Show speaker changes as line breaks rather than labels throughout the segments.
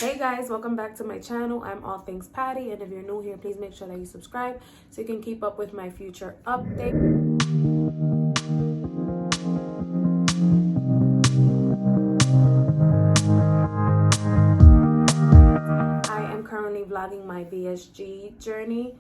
Hey guys, welcome back to my channel. I'm All Things Patty, and if you're new here, please make sure that you subscribe so you can keep up with my future updates. I am currently vlogging my VSG journey.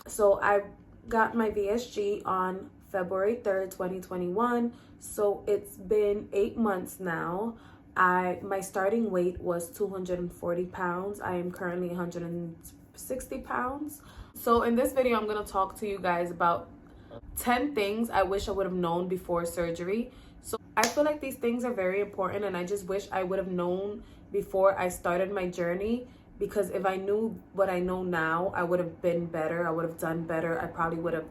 So I got my VSG on February 3rd, 2021. So it's been 8 months now. My starting weight was 240 pounds. I am currently 160 pounds. So in this video, I'm going to talk to you guys about 10 things I wish I would have known before surgery. So I feel like these things are very important, and I just wish I would have known before I started my journey, because if I knew what I know now, I would have been better. I would have done better. I probably would have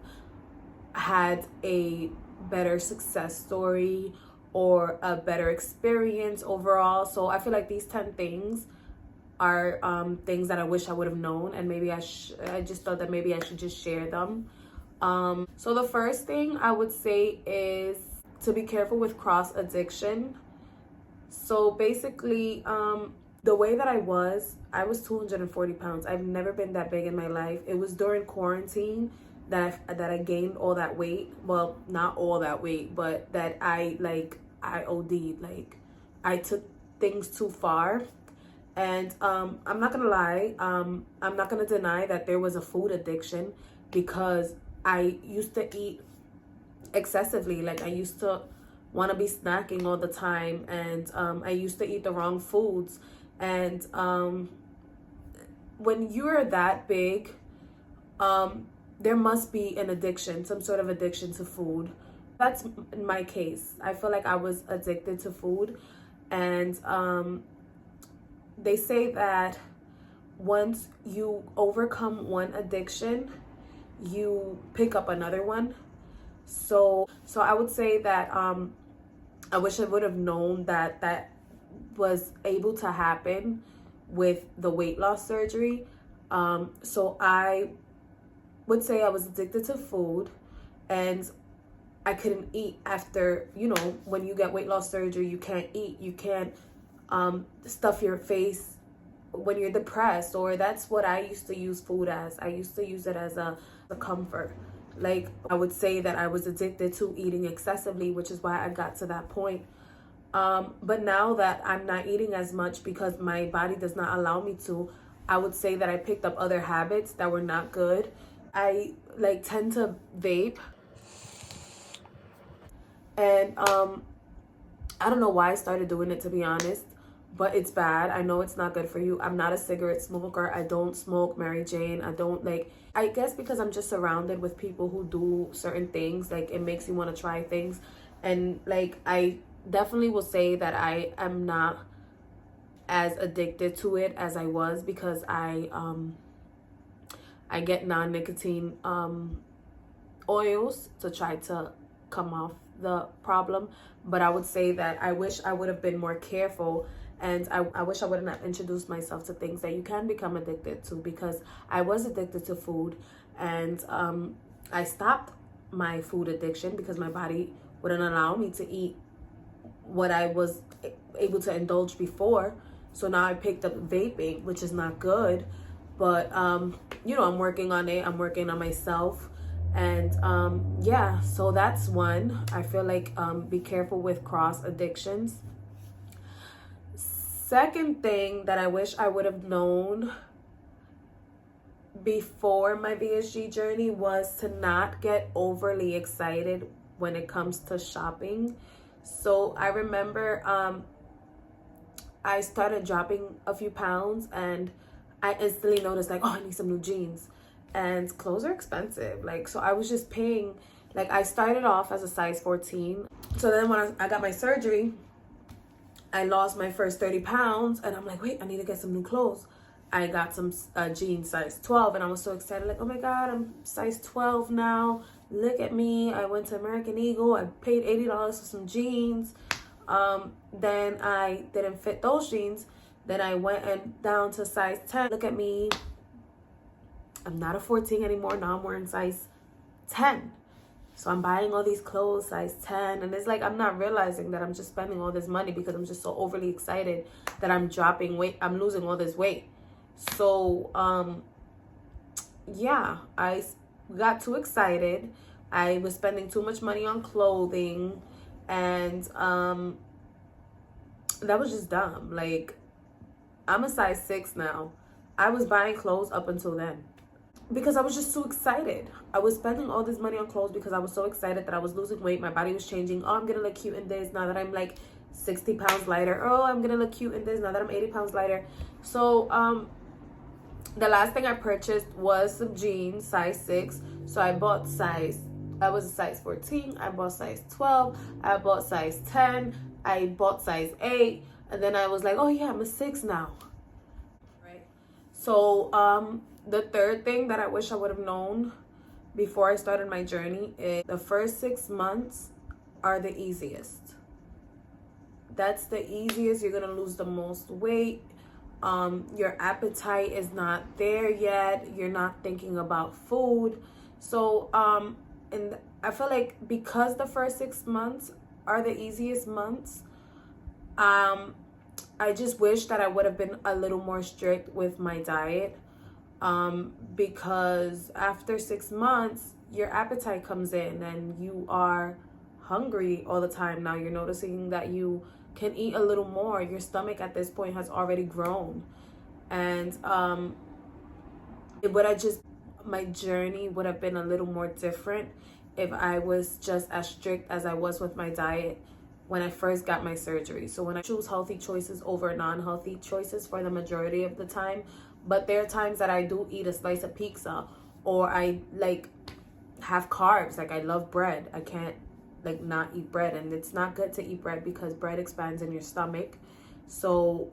had a better success story or a better experience overall. So I feel like these 10 things are things that I wish I would have known, and maybe I just thought that maybe I should just share them. So the first thing I would say is to be careful with cross addiction. So basically, the way that I was 240 pounds. I've never been that big in my life. It was during quarantine that I gained all that weight. Well, not all that weight, but that I OD'd. Like, I took things too far. And I'm not gonna lie, I'm not gonna deny that there was a food addiction, because I used to eat excessively. Like, I used to want to be snacking all the time, and I used to eat the wrong foods. And when you're that big, there must be an addiction, some sort of addiction to food. That's my case. I feel like I was addicted to food. And they say that once you overcome one addiction, you pick up another one. So I would say that I wish I would have known that that was able to happen with the weight loss surgery. So I would say I was addicted to food, and I couldn't eat after, when you get weight loss surgery, you can't eat. You can't stuff your face when you're depressed, or that's what I used to use food as. I used to use it as a comfort. Like, I would say that I was addicted to eating excessively, which is why I got to that point. But now that I'm not eating as much because my body does not allow me to, I would say that I picked up other habits that were not good. I tend to vape, and I don't know why I started doing it, to be honest, but it's bad. I know it's not good for you. I'm not a cigarette smoker. I don't smoke Mary Jane. I guess because I'm just surrounded with people who do certain things, like, it makes you want to try things. And I definitely will say that I am not as addicted to it as I was, because I get non-nicotine oils to try to come off the problem. But I would say that I wish I would have been more careful, and I wish I would have not introduced myself to things that you can become addicted to, because I was addicted to food. And I stopped my food addiction because my body wouldn't allow me to eat what I was able to indulge before. So now I picked up vaping, which is not good. But I'm working on it. I'm working on myself. And yeah, so that's one. I feel like be careful with cross addictions. Second thing that I wish I would have known before my VSG journey was to not get overly excited when it comes to shopping. So I remember I started dropping a few pounds, and I instantly noticed, like, oh, I need some new jeans. And clothes are expensive. So I was just paying, I started off as a size 14. So then when I got my surgery, I lost my first 30 pounds, and I'm like, wait, I need to get some new clothes. I got some jeans size 12, and I was so excited, like, oh my God, I'm size 12 now. Look at me. I went to American Eagle. I paid $80 for some jeans. Then I didn't fit those jeans. Then I went down to size 10. Look at me. I'm not a 14 anymore. Now I'm wearing size 10. So I'm buying all these clothes, size 10. And it's like, I'm not realizing that I'm just spending all this money because I'm just so overly excited that I'm dropping weight. I'm losing all this weight. So, yeah, I got too excited. I was spending too much money on clothing. And that was just dumb. Like, I'm a size 6 now. I was buying clothes up until then because I was just so excited. I was spending all this money on clothes because I was so excited that I was losing weight. My body was changing. Oh, I'm gonna look cute in this now that I'm like 60 pounds lighter. Oh, I'm gonna look cute in this now that I'm 80 pounds lighter. So the last thing I purchased was some jeans, size 6. So I was a size 14. I bought size 12. I bought size 10. I bought size 8. And then I was like, oh yeah, I'm a 6 now. Right. So the third thing that I wish I would have known before I started my journey is the first 6 months are the easiest. That's the easiest. You're gonna lose the most weight. Your appetite is not there yet. You're not thinking about food. So and I feel like because the first 6 months are the easiest months, I just wish that I would have been a little more strict with my diet, because after 6 months your appetite comes in and you are hungry all the time. Now you're noticing that you can eat a little more. Your stomach at this point has already grown, and my journey would have been a little more different if I was just as strict as I was with my diet when I first got my surgery. So when I choose healthy choices over non-healthy choices for the majority of the time, but there are times that I do eat a slice of pizza, or I like have carbs. Like I love bread. I can't like not eat bread, and it's not good to eat bread because bread expands in your stomach. So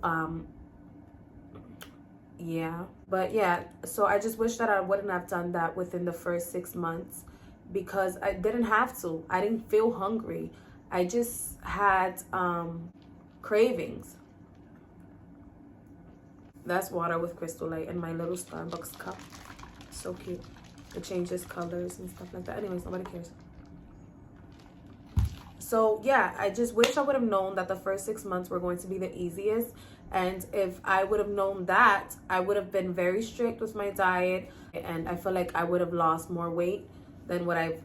yeah, but yeah, so I just wish that I wouldn't have done that within the first 6 months because I didn't have to. I didn't feel hungry. I just had cravings. That's water with Crystal Light in my little Starbucks cup. So cute. It changes colors and stuff like that. Anyways, nobody cares. So yeah, I just wish I would have known that the first 6 months were going to be the easiest. And if I would have known that, I would have been very strict with my diet. And I feel like I would have lost more weight than what I've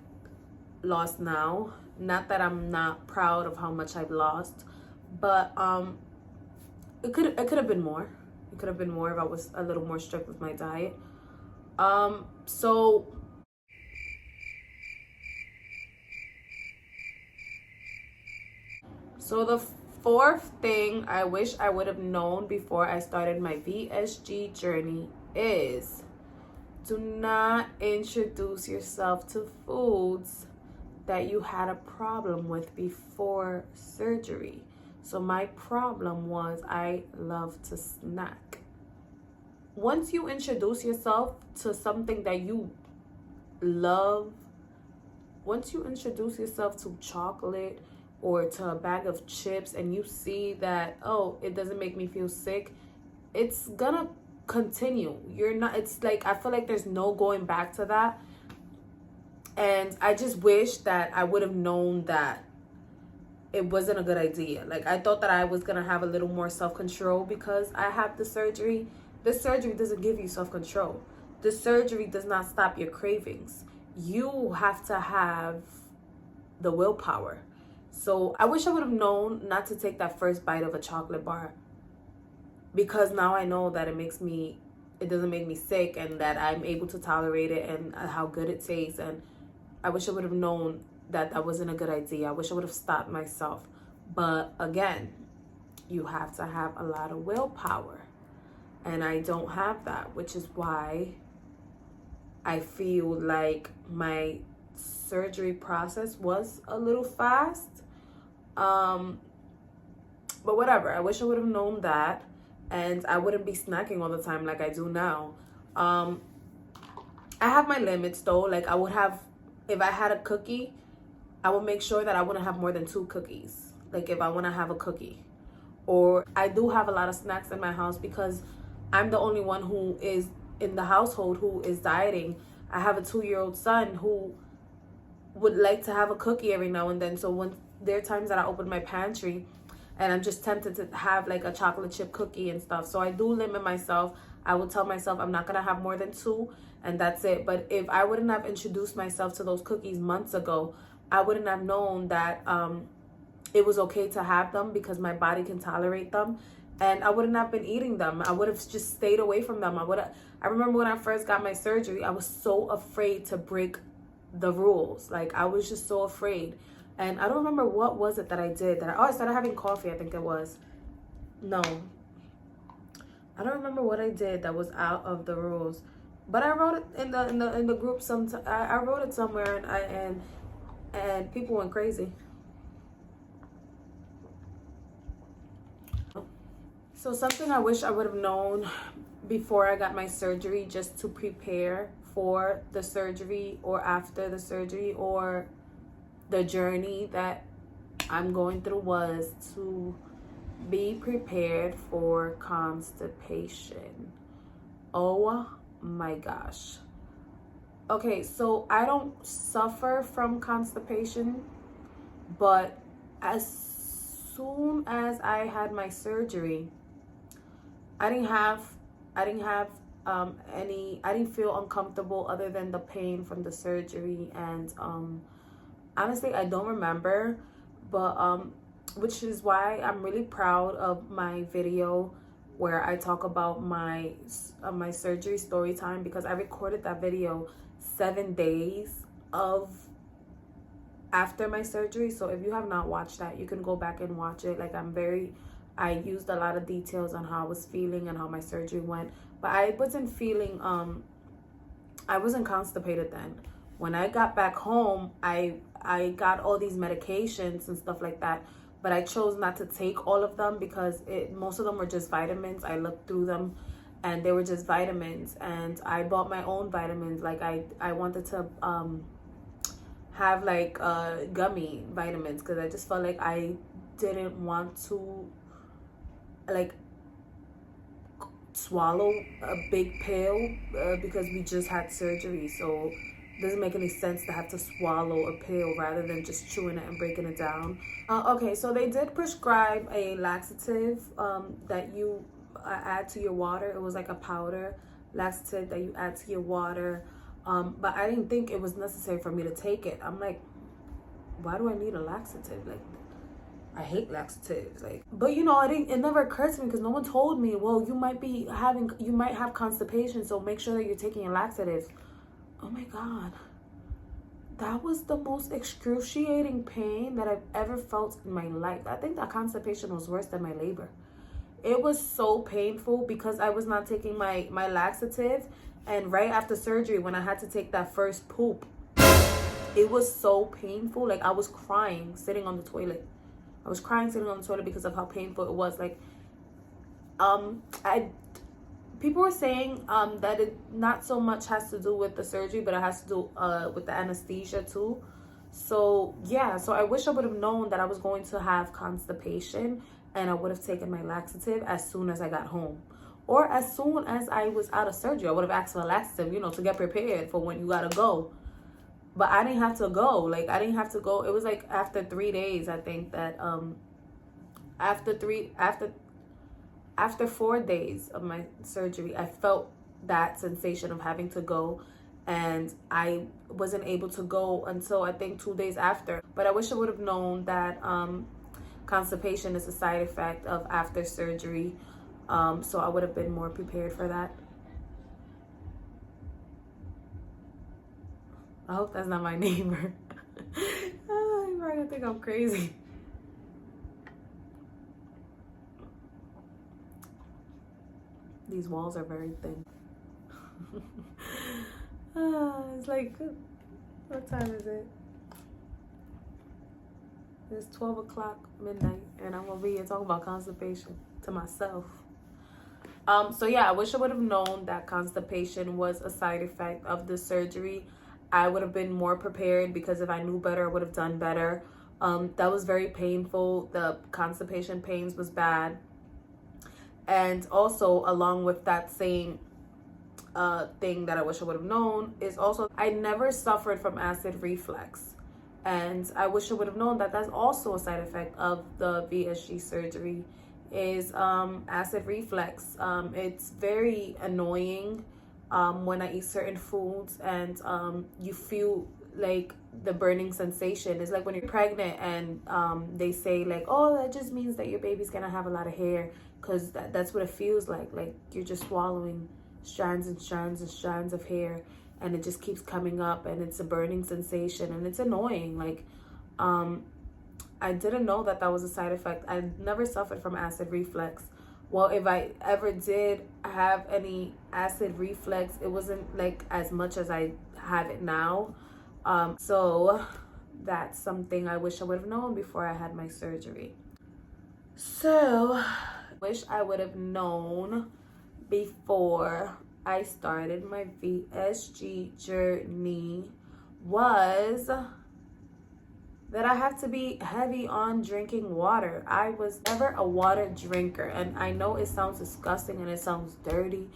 lost now. Not that I'm not proud of how much I've lost, but it could have been more. It could have been more if I was a little more strict with my diet. So the fourth thing I wish I would have known before I started my VSG journey is do not introduce yourself to foods that you had a problem with before surgery. So my problem was I love to snack. Once you introduce yourself to something that you love, once you introduce yourself to chocolate or to a bag of chips and you see that, oh, it doesn't make me feel sick, it's gonna continue. It's like, I feel like there's no going back to that. And I just wish that I would have known that it wasn't a good idea. Like, I thought that I was gonna have a little more self-control because I have the surgery. This surgery doesn't give you self-control. The surgery does not stop your cravings. You have to have the willpower. So I wish I would have known not to take that first bite of a chocolate bar, because now I know that it doesn't make me sick and that I'm able to tolerate it and how good it tastes. And I wish I would have known that that wasn't a good idea. I wish I would have stopped myself. But again, you have to have a lot of willpower. And I don't have that, which is why I feel like my surgery process was a little fast. But whatever, I wish I would have known that, and I wouldn't be snacking all the time like I do now. I have my limits though. Like, I would have, if I had a cookie, I would make sure that I wouldn't have more than 2 cookies. Like, if I want to have a cookie. Or I do have a lot of snacks in my house because I'm the only one who is in the household who is dieting. I have a 2-year-old son who would like to have a cookie every now and then. So when there are times that I open my pantry and I'm just tempted to have like a chocolate chip cookie and stuff. So I do limit myself. I will tell myself I'm not gonna have more than 2 and that's it. But if I wouldn't have introduced myself to those cookies months ago, I wouldn't have known that it was okay to have them because my body can tolerate them, and I wouldn't have been eating them. I would have just stayed away from them. I remember when I first got my surgery, I was so afraid to break the rules. Like, I was just so afraid. And I don't remember what was it that I did. I started having coffee, I think it was. No. I don't remember what I did that was out of the rules. But I wrote it in the group I wrote it somewhere, and people went crazy. So something I wish I would have known before I got my surgery, just to prepare for the surgery or after the surgery or the journey that I'm going through, was to be prepared for constipation. Oh my gosh. Okay, so I don't suffer from constipation, but as soon as I had my surgery, I didn't feel uncomfortable other than the pain from the surgery. And honestly, I don't remember, but which is why I'm really proud of my video where I talk about my surgery story time, because I recorded that video 7 days after my surgery. So if you have not watched that, you can go back and watch it. Like, I used a lot of details on how I was feeling and how my surgery went, but I wasn't feeling I wasn't constipated then. When I got back home, I got all these medications and stuff like that, but I chose not to take all of them because most of them were just vitamins. I looked through them and they were just vitamins, and I bought my own vitamins. Like, I wanted to have like gummy vitamins because I just felt like I didn't want to like swallow a big pill because we just had surgery. So it doesn't make any sense to have to swallow a pill rather than just chewing it and breaking it down. Okay, so they did prescribe a laxative that you add to your water. It was like a powder laxative that you add to your water, but I didn't think it was necessary for me to take it. I'm like, why do I need a laxative? Like, I hate laxatives. Like, but you know, it never occurred to me because no one told me, well, you might have constipation, so make sure that you're taking your laxatives. Oh my God, that was the most excruciating pain that I've ever felt in my life. I think that constipation was worse than my labor. It was so painful because I was not taking my laxative, and right after surgery, when I had to take that first poop, it was so painful. Like, I was crying sitting on the toilet. Because of how painful it was. Like, people were saying that it not so much has to do with the surgery, but it has to do with the anesthesia too. So yeah, so I wish I would have known that I was going to have constipation, and I would have taken my laxative as soon as I got home, or as soon as I was out of surgery. I would have asked for a laxative, to get prepared for when you gotta go. But I didn't have to go. Like, I didn't have to go. It was like after 3 days, I think that after 4 days of my surgery, I felt that sensation of having to go, and I wasn't able to go until I think 2 days after. But I wish I would have known that constipation is a side effect of after surgery, so I would have been more prepared for that. I hope that's not my neighbor. You're probably gonna think I'm crazy. These walls are very thin. It's like, what time is it? It's 12 o'clock midnight, and I'm gonna be here talking about constipation to myself. So yeah, I wish I would have known that constipation was a side effect of the surgery. I would have been more prepared, because if I knew better, I would have done better. That was very painful. The constipation pains was bad. And also, along with that same thing that I wish I would have known, is also I never suffered from acid reflux. And I wish I would have known that that's also a side effect of the VSG surgery, is acid reflux. It's very annoying when I eat certain foods, and you feel like the burning sensation. It's like when you're pregnant and they say like, oh, that just means that your baby's gonna have a lot of hair, because that's what it feels like you're just swallowing strands and strands and strands of hair, and it just keeps coming up, and it's a burning sensation, and it's annoying. Like I didn't know that that was a side effect. I never suffered from acid reflux. Well, if I ever did have any acid reflux, it wasn't like as much as I have it now. So that's something I wish I would have known before I had my surgery. So wish I would have known before I started my VSG journey was that I have to be heavy on drinking water. I was never a water drinker, and I know it sounds disgusting and it sounds dirty,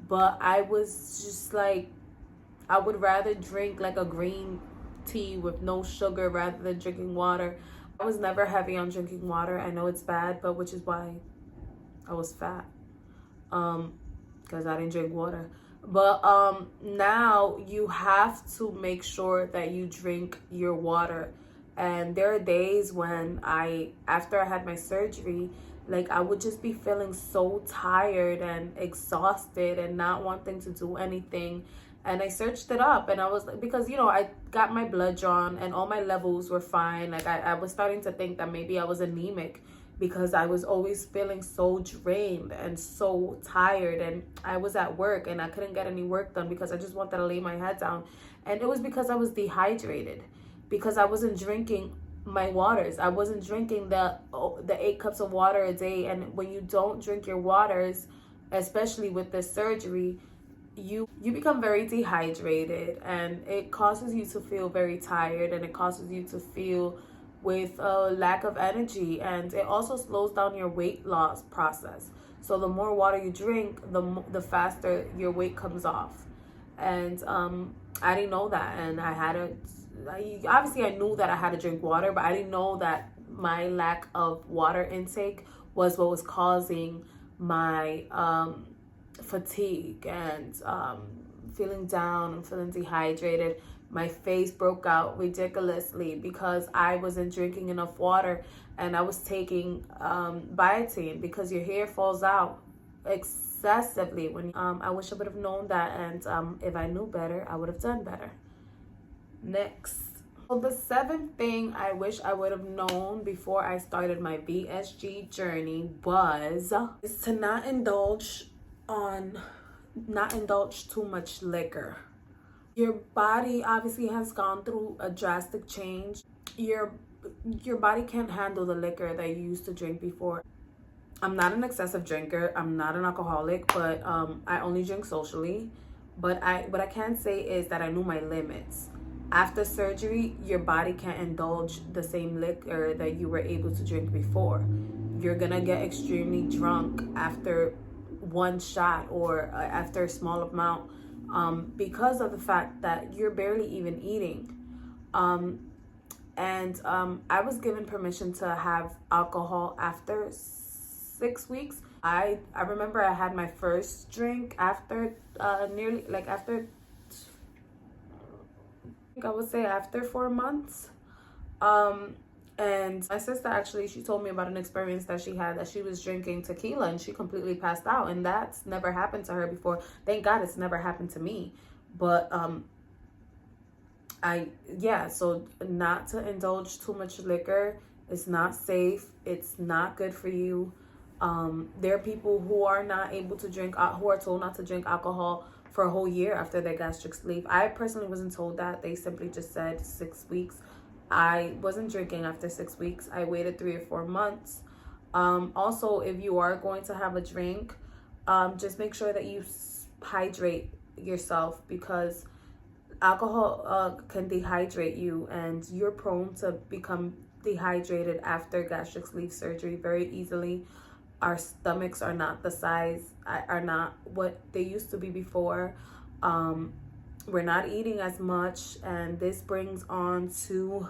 but I was just like, I would rather drink like a green tea with no sugar rather than drinking water. I was never heavy on drinking water. I know it's bad, but which is why I was fat, because I didn't drink water. But now you have to make sure that you drink your water. And there are days when after I had my surgery, like I would just be feeling so tired and exhausted and not wanting to do anything. And I searched it up, and I was like, because, you know, I got my blood drawn and all my levels were fine. Like I was starting to think that maybe I was anemic, because I was always feeling so drained and so tired, and I was at work and I couldn't get any work done because I just wanted to lay my head down. And it was because I was dehydrated, because I wasn't drinking my waters. I wasn't drinking the 8 cups of water a day. And when you don't drink your waters, especially with this surgery, you become very dehydrated, and it causes you to feel very tired, and it causes you to feel with a lack of energy, and it also slows down your weight loss process. So the more water you drink, the faster your weight comes off. And I didn't know that, and obviously I knew that I had to drink water, but I didn't know that my lack of water intake was what was causing my fatigue and feeling down and feeling dehydrated. My face broke out ridiculously because I wasn't drinking enough water, and I was taking biotin, because your hair falls out excessively when I wish I would have known that, and if I knew better, I would have done better. Next, so the 7th thing I wish I would have known before I started my VSG journey is to not indulge too much liquor. Your body obviously has gone through a drastic change. Your body can't handle the liquor that you used to drink before. I'm not an excessive drinker. I'm not an alcoholic, but I only drink socially. But what I can say is that I knew my limits. After surgery, your body can't indulge the same liquor that you were able to drink before. You're gonna get extremely drunk after one shot or after a small amount, because of the fact that you're barely even eating. And I was given permission to have alcohol after 6 weeks. I remember I had my first drink after I would say after 4 months. And my sister, actually, she told me about an experience that she had, that she was drinking tequila and she completely passed out, and that's never happened to her before. Thank God it's never happened to me. But so not to indulge too much liquor. It's not safe. It's not good for you. There are people who are not able to drink, who are told not to drink alcohol for a whole year after their gastric sleeve. I personally wasn't told that. They simply just said 6 weeks. I wasn't drinking after 6 weeks. I waited 3 or 4 months. Also, if you are going to have a drink, just make sure that you hydrate yourself, because alcohol can dehydrate you, and you're prone to become dehydrated after gastric sleeve surgery very easily. Our stomachs are not the size, are not what they used to be before. We're not eating as much, and this brings on to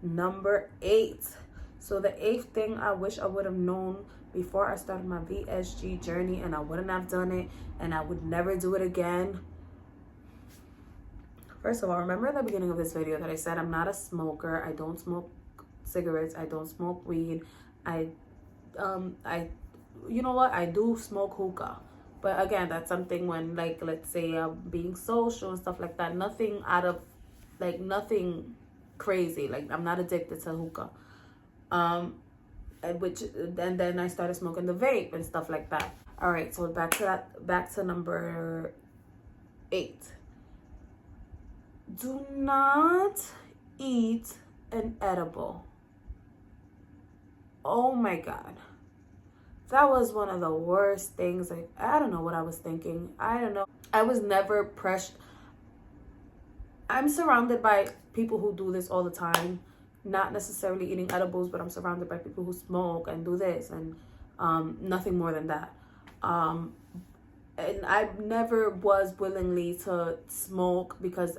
number 8. So the 8th thing I wish I would have known before I started my VSG journey, and I wouldn't have done it, and I would never do it again. First of all, remember at the beginning of this video that I said I'm not a smoker. I don't smoke cigarettes. I don't smoke weed. I you know what? I do smoke hookah. But again, that's something when, like, let's say I'm being social and stuff like that. Nothing out of, like, nothing crazy. Like, I'm not addicted to hookah. And then I started smoking the vape and stuff like that. All right, so back to number 8. Do not eat an edible. Oh my God. That was one of the worst things. I don't know what I was thinking. I don't know. I was never pressured. I'm surrounded by people who do this all the time. Not necessarily eating edibles, but I'm surrounded by people who smoke and do this, and nothing more than that. And I never was willingly to smoke because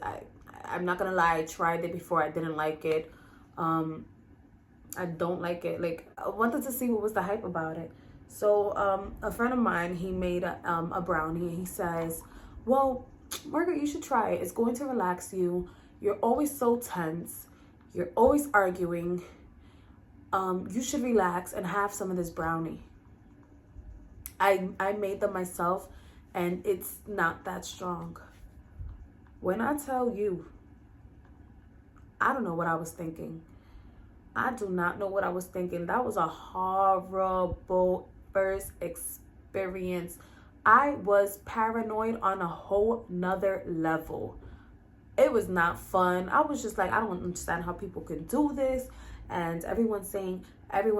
I'm not gonna lie, I tried it before. I didn't like it. I don't like it. Like, I wanted to see what was the hype about it. So a friend of mine, he made a brownie. He says, well, Margaret, you should try it. It's going to relax you. You're always so tense. You're always arguing. You should relax and have some of this brownie. I made them myself, and it's not that strong. When I tell you, I don't know what I was thinking. I do not know what I was thinking. That was a horrible first experience. I was paranoid on a whole nother level. It was not fun. I was just like, I don't understand how people can do this. And everyone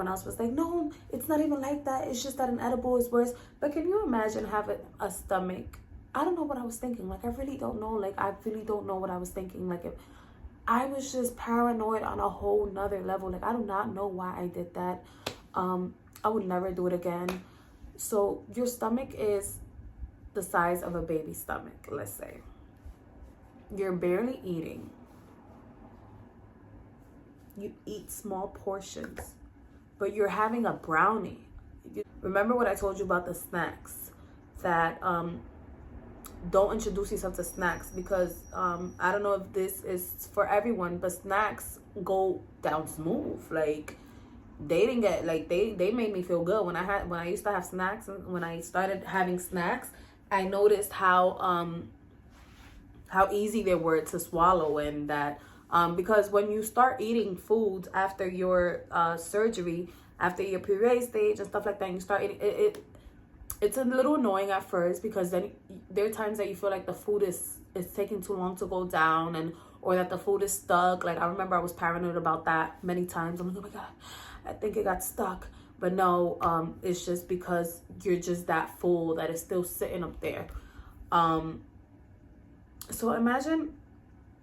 else was like, no, it's not even like that. It's just that an edible is worse. But can you imagine having a stomach? I don't know what I was thinking. Like, I really don't know. Like, I really don't know what I was thinking. Like, if I was just paranoid on a whole nother level. Like, I do not know why I did that. I would never do it again. So your stomach is the size of a baby's stomach, let's say. You're barely eating. You eat small portions, but you're having a brownie. Remember what I told you about the snacks, that don't introduce yourself to snacks, because I don't know if this is for everyone, but snacks go down smooth. Like, they didn't get, like, they made me feel good when I used to have snacks. And when I started having snacks, I noticed how easy they were to swallow, and that because when you start eating foods after your surgery, after your period stage and stuff like that, and you start eating it's a little annoying at first, because then there are times that you feel like the food is taking too long to go down, and or that the food is stuck. Like, I remember I was paranoid about that many times. I'm like, oh my God, I think it got stuck. But no, it's just because you're just that full that it's still sitting up there. So imagine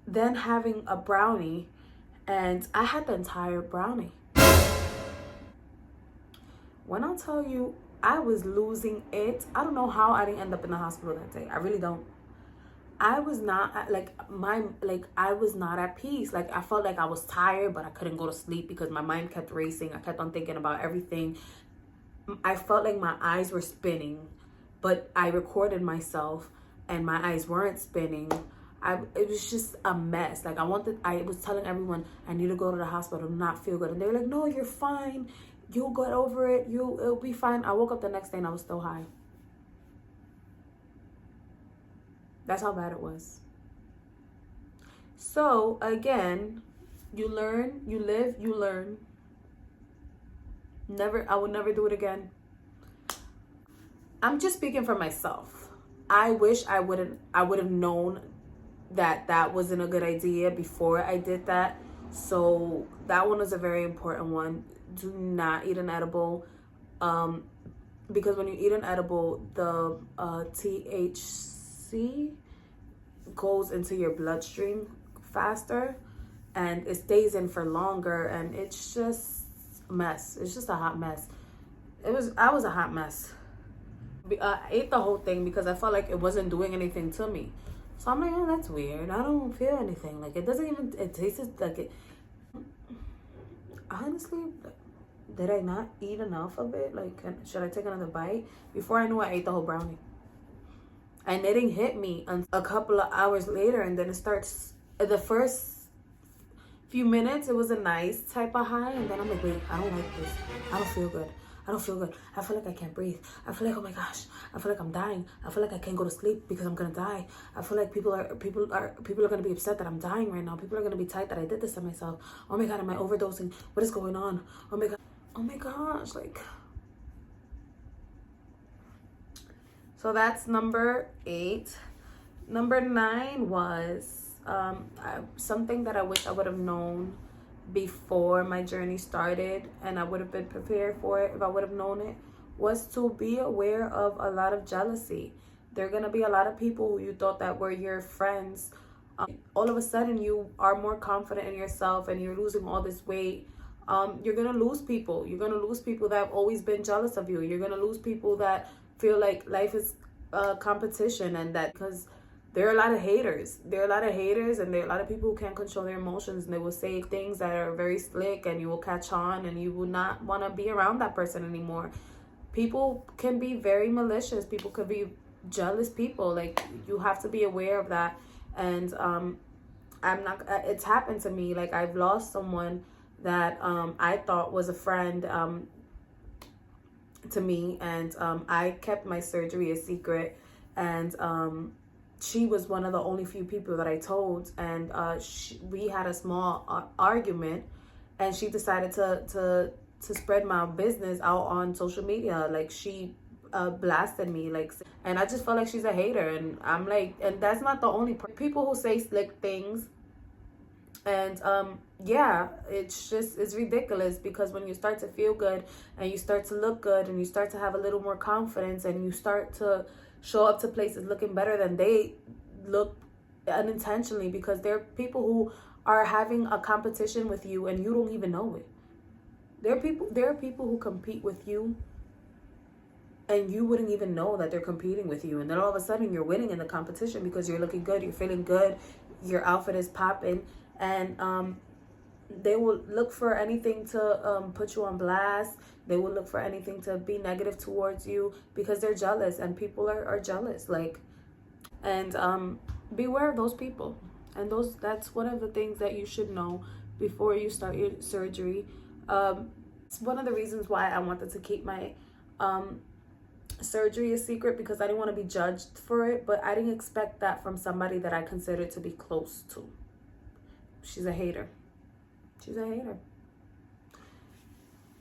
then having a brownie, and I had the entire brownie. When I tell you, I was losing it. I don't know how I didn't end up in the hospital that day. I really don't. I was not I was not at peace. Like, I felt like I was tired, but I couldn't go to sleep because my mind kept racing. I kept on thinking about everything. I felt like my eyes were spinning, but I recorded myself and my eyes weren't spinning. It was just a mess. Like, I was telling everyone, I need to go to the hospital, not feel good. And they were like, no, you're fine. You'll get over it. It'll be fine. I woke up the next day and I was still high. That's how bad it was. So again, you learn, you live, you learn. I would never do it again. I'm just speaking for myself. I wish I would have known that wasn't a good idea before I did that. So that one was a very important one. Do not eat an edible, because when you eat an edible, the THC goes into your bloodstream faster, and it stays in for longer, and it's just a mess. It's just a hot mess. I was a hot mess. I ate the whole thing because I felt like it wasn't doing anything to me. So I'm like, oh, that's weird. I don't feel anything. Like, it tasted like it. honestly, did I not eat enough of it? Like, should I take another bite? Before I knew, I ate the whole brownie. And it didn't hit me until a couple of hours later. And then it starts, the first few minutes, it was a nice type of high. And then I'm like, wait, I don't like this. I don't feel good. I don't feel good. I feel like I can't breathe. I feel like, oh my gosh, I feel like I'm dying. I feel like I can't go to sleep because I'm gonna die. I feel like people are gonna be upset that I'm dying right now. People are gonna be tight that I did this to myself. Oh my god, am I overdosing? What is going on? Oh my god. Oh my gosh, like. So that's number 8. Number 9 was something that I wish I would have known before my journey started, and I would have been prepared for it if I would have known it, was to be aware of a lot of jealousy. There are going to be a lot of people who you thought that were your friends. All of a sudden, you are more confident in yourself and you're losing all this weight. You're going to lose people. You're going to lose people that have always been jealous of you. You're going to lose people that feel like life is competition, and that because there are a lot of haters. There are a lot of haters, and there are a lot of people who can't control their emotions, and they will say things that are very slick, and you will catch on, and you will not want to be around that person anymore. People can be very malicious. People could be jealous people. Like, you have to be aware of that. And I'm not. It's happened to me. Like, I've lost someone that I thought was a friend to me, and I kept my surgery a secret, and she was one of the only few people that I told, and we had a small argument, and she decided to spread my business out on social media. Like, she blasted me, like, and I just felt like she's a hater, and I'm like, and that's not the only people who say slick things. And yeah, it's ridiculous, because when you start to feel good and you start to look good and you start to have a little more confidence and you start to show up to places looking better than they look unintentionally, because there are people who are having a competition with you and you don't even know it. There are people who compete with you and you wouldn't even know that they're competing with you, and then all of a sudden you're winning in the competition because you're looking good, you're feeling good, your outfit is popping, and they will look for anything to put you on blast. They will look for anything to be negative towards you because they're jealous, and people are jealous. Like, and beware of those people. And that's one of the things that you should know before you start your surgery. It's one of the reasons why I wanted to keep my surgery a secret, because I didn't want to be judged for it, but I didn't expect that from somebody that I considered to be close to. She's a hater. She's a hater.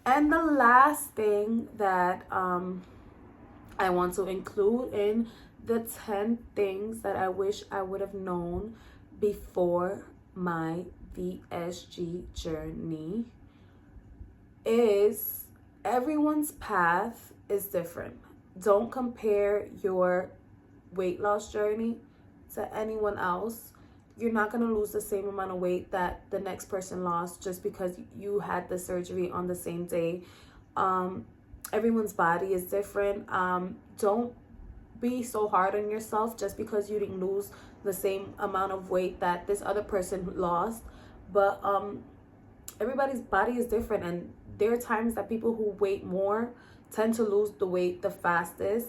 And the last thing that I want to include in the 10 things that I wish I would have known before my VSG journey is everyone's path is different. Don't compare your weight loss journey to anyone else. You're not going to lose the same amount of weight that the next person lost just because you had the surgery on the same day. Everyone's body is different. Don't be so hard on yourself just because you didn't lose the same amount of weight that this other person lost. But everybody's body is different, and there are times that people who weigh more tend to lose the weight the fastest.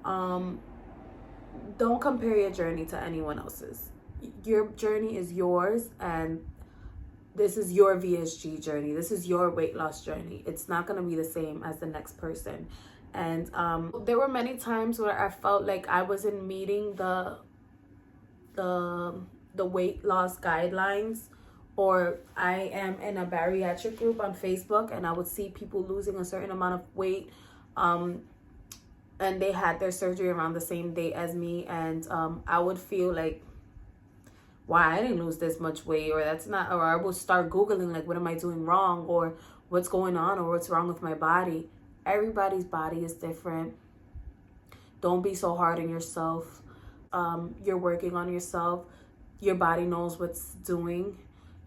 Don't compare your journey to anyone else's. Your journey is yours, and this is your VSG journey. This is your weight loss journey. It's not going to be the same as the next person. And there were many times where I felt like I wasn't meeting the weight loss guidelines, or I am in a bariatric group on Facebook, and I would see people losing a certain amount of weight, and they had their surgery around the same day as me, and I would feel like, why I didn't lose this much weight, or that's not, or I would start Googling, like, what am I doing wrong, or what's going on, or what's wrong with my body. Everybody's body is different. Don't be so hard on yourself. You're working on yourself. Your body knows what's doing.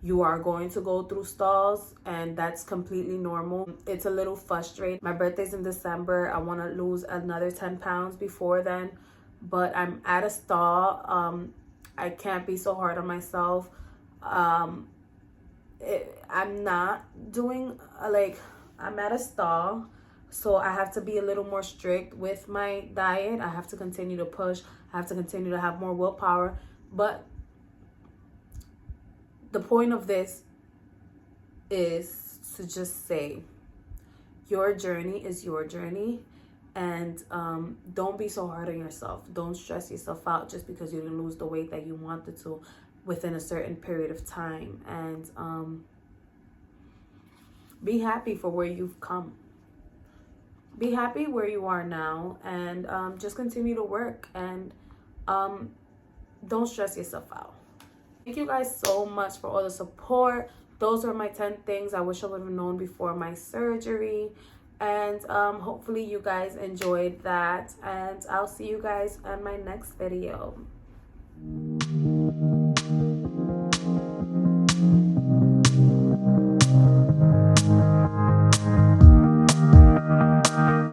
You are going to go through stalls, and that's completely normal. It's a little frustrating. My birthday's in December. I want to lose another 10 pounds before then, but I'm at a stall. I can't be so hard on myself. I'm not doing like, I'm at a stall, so I have to be a little more strict with my diet. I have to continue to push. I have to continue to have more willpower. But the point of this is to just say your journey is your journey, and don't be so hard on yourself. Don't stress yourself out just because you didn't lose the weight that you wanted to within a certain period of time. And be happy for where you've come. Be happy where you are now, and just continue to work, and don't stress yourself out. Thank you guys so much for all the support. Those are my 10 things I wish I would have known before my surgery. And hopefully you guys enjoyed that. And I'll see you guys on my next video.